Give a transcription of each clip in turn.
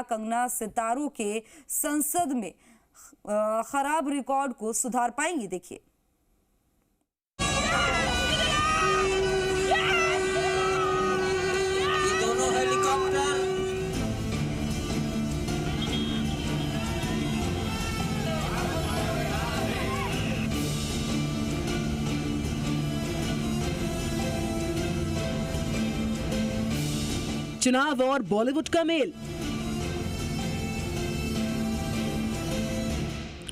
कंगना सितारों के संसद में खराब रिकॉर्ड को सुधार पाएंगी? देखिए। चुनाव और बॉलीवुड का मेल,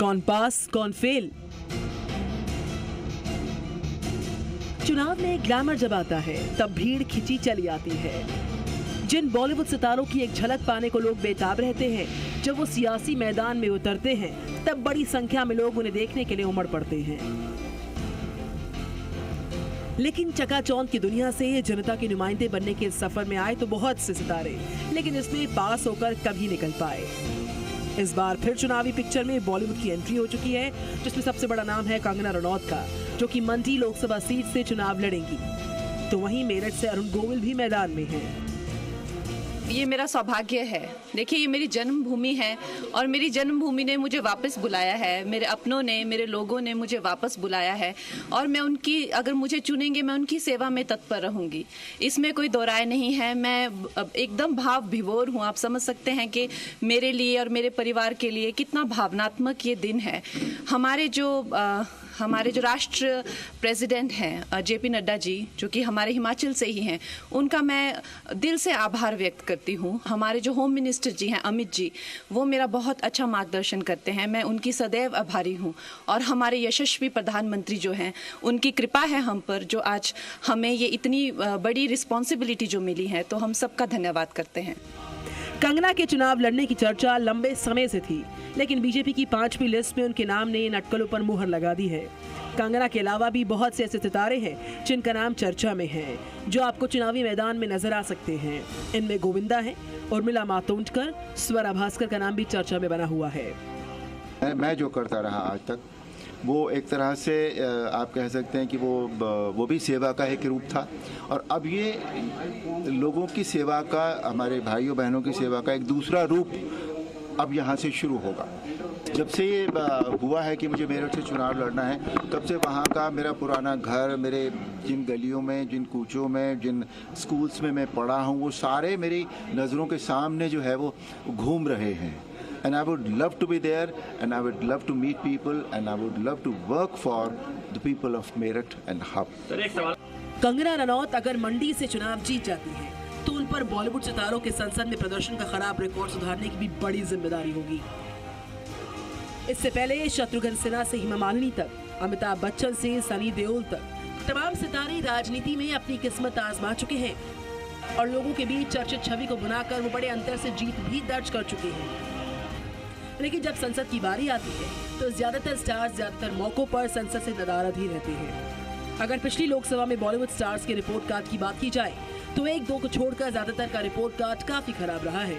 कौन पास कौन फेल। चुनाव में ग्लैमर जब आता है तब भीड़ खिंची चली आती है। जिन बॉलीवुड सितारों की एक झलक पाने को लोग बेताब रहते हैं, जब वो सियासी मैदान में उतरते हैं तब बड़ी संख्या में लोग उन्हें देखने के लिए उमड़ पड़ते हैं। लेकिन चकाचौंध की दुनिया से जनता के नुमाइंदे बनने के सफर में आए तो बहुत से सितारे, लेकिन इसमें पास होकर कभी निकल पाए। इस बार फिर चुनावी पिक्चर में बॉलीवुड की एंट्री हो चुकी है, जिसमें सबसे बड़ा नाम है कंगना रनौत का, जो कि मंडी लोकसभा सीट से चुनाव लड़ेंगी। तो वहीं मेरठ से अरुण गोविल भी मैदान में हैं। ये मेरा सौभाग्य है। देखिए, ये मेरी जन्मभूमि है और मेरी जन्मभूमि ने मुझे वापस बुलाया है। मेरे अपनों ने, मेरे लोगों ने मुझे वापस बुलाया है और मैं उनकी, अगर मुझे चुनेंगे, मैं उनकी सेवा में तत्पर रहूंगी। इसमें कोई दो राय नहीं है। मैं एकदम भाव विभोर हूँ। आप समझ सकते हैं कि मेरे लिए और मेरे परिवार के लिए कितना भावनात्मक ये दिन है। हमारे जो राष्ट्र प्रेसिडेंट हैं जेपी नड्डा जी, जो कि हमारे हिमाचल से ही हैं, उनका मैं दिल से आभार व्यक्त करती हूँ। हमारे जो होम मिनिस्टर जी हैं अमित जी, वो मेरा बहुत अच्छा मार्गदर्शन करते हैं। मैं उनकी सदैव आभारी हूँ। और हमारे यशस्वी प्रधानमंत्री जो हैं, उनकी कृपा है हम पर, जो आज हमें ये इतनी बड़ी रिस्पॉन्सिबिलिटी जो मिली है, तो हम सबका धन्यवाद करते हैं। कंगना के चुनाव लड़ने की चर्चा लंबे समय से थी, लेकिन बीजेपी की 5वीं लिस्ट में उनके नाम ने नटकलों पर मुहर लगा दी है। कंगना के अलावा भी बहुत से ऐसे सितारे हैं जिनका नाम चर्चा में है, जो आपको चुनावी मैदान में नजर आ सकते हैं। इनमें गोविंदा है, उर्मिला मातोंडकर, स्वरा भास्कर का नाम भी चर्चा में बना हुआ है। मैं जो करता रहा आज तक, वो एक तरह से आप कह सकते हैं कि वो भी सेवा का एक रूप था। और अब ये लोगों की सेवा का, हमारे भाइयों बहनों की सेवा का एक दूसरा रूप अब यहाँ से शुरू होगा। जब से ये हुआ है कि मुझे मेरठ से चुनाव लड़ना है, तब से वहाँ का मेरा पुराना घर, मेरे जिन गलियों में, जिन कूचों में, जिन स्कूल्स में मैं पढ़ा हूँ, वो सारे मेरी नज़रों के सामने जो है वो घूम रहे हैं। And I would love to be there, and I would love to meet people, and I would love to work for the people of Meerut and Hub. Kangana Ranaut अगर मंडी से चुनाव जीत जाती है, तो उन पर बॉलीवुड सितारों के संसद में प्रदर्शन का खराब रिकॉर्ड सुधारने की भी बड़ी जिम्मेदारी होगी। इससे पहले शत्रुघ्न सिन्हा से हेमा मालिनी तक, अमिताभ बच्चन से सनी देओल तक, तमाम सितारे राजनीति में अपनी किस्मत आजमा चुके हैं और लोगों के बीच चर्चित छवि को बनाकर वो बड़े अंतर से जीत भी दर्ज कर चुके हैं। लेकिन जब संसद की बारी आती है, तो ज्यादातर स्टार्स ज्यादातर मौकों पर संसद से नदारद ही रहते हैं। अगर पिछली लोकसभा में बॉलीवुड स्टार्स के रिपोर्ट कार्ड की बात की जाए, तो 1-2 को छोड़कर ज्यादातर का रिपोर्ट कार्ड काफी खराब रहा है।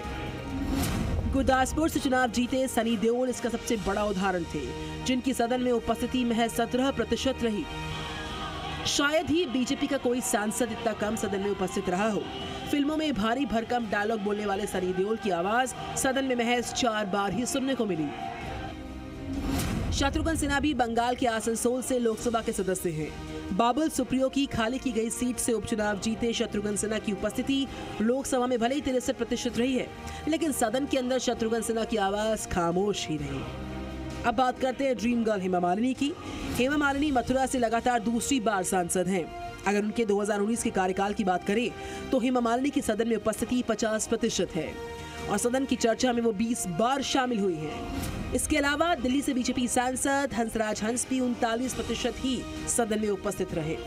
गुरदासपुर से चुनाव जीते सनी देओल इसका सबसे बड़ा उदाहरण थे, जिनकी सदन में उपस्थिति महज 17% रही। शायद ही बीजेपी का कोई सांसद इतना कम सदन में उपस्थित रहा हो। फिल्मों में भारी भरकम डायलॉग बोलने वाले सनी देओल की आवाज सदन में महज 4 बार ही सुनने को मिली। शत्रुघ्न सिन्हा भी बंगाल के आसनसोल से लोकसभा के सदस्य हैं। बाबुल सुप्रियो की खाली की गई सीट से उपचुनाव जीते शत्रुघ्न सिन्हा की उपस्थिति लोकसभा में भले ही 63% रही है, लेकिन सदन के अंदर शत्रुघ्न सिन्हा की आवाज खामोश ही रही। अब बात करते हैं ड्रीम गर्ल हेमा मालिनी की। हेमा मालिनी मथुरा से लगातार दूसरी बार सांसद हैं। अगर उनके 2019 के कार्यकाल की बात करें, तो हेमा मालिनी की सदन में उपस्थिति 50% है और सदन की चर्चा में वो 20 बार शामिल हुई हैं। इसके अलावा दिल्ली से बीजेपी सांसद हंसराज हंस भी 39% ही सदन में उपस्थित रहे।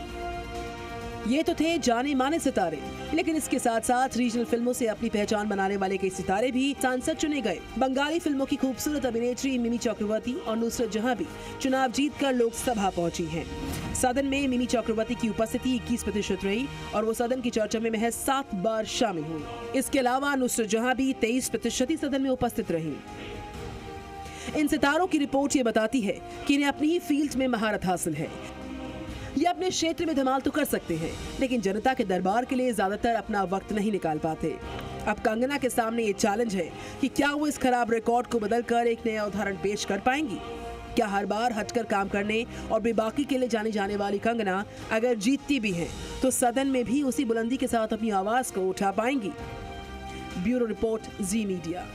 ये तो थे जाने माने सितारे, लेकिन इसके साथ साथ रीजनल फिल्मों से अपनी पहचान बनाने वाले कई सितारे भी सांसद चुने गए। बंगाली फिल्मों की खूबसूरत अभिनेत्री मिमी चक्रवर्ती और नुसरत जहां भी चुनाव जीतकर लोकसभा पहुंची हैं। सदन में मिमी चक्रवर्ती की उपस्थिति 21% रही और वो सदन की चर्चा में महज 7 बार शामिल हुई। इसके अलावा नुसरत जहां भी 23% ही सदन में उपस्थित रही। इन सितारों की रिपोर्ट ये बताती है कि इन्हें अपनी ही फील्ड में महारत हासिल है। ये अपने क्षेत्र में धमाल तो कर सकते हैं, लेकिन जनता के दरबार के लिए ज्यादातर अपना वक्त नहीं निकाल पाते। अब कंगना के सामने ये चैलेंज है कि क्या वो इस खराब रिकॉर्ड को बदलकर एक नया उदाहरण पेश कर पाएंगी। क्या हर बार हटकर काम करने और बेबाकी के लिए जानी जाने वाली कंगना अगर जीतती भी हैं तो सदन में भी उसी बुलंदी के साथ अपनी आवाज को उठा पाएंगी। ब्यूरो रिपोर्ट, जी मीडिया।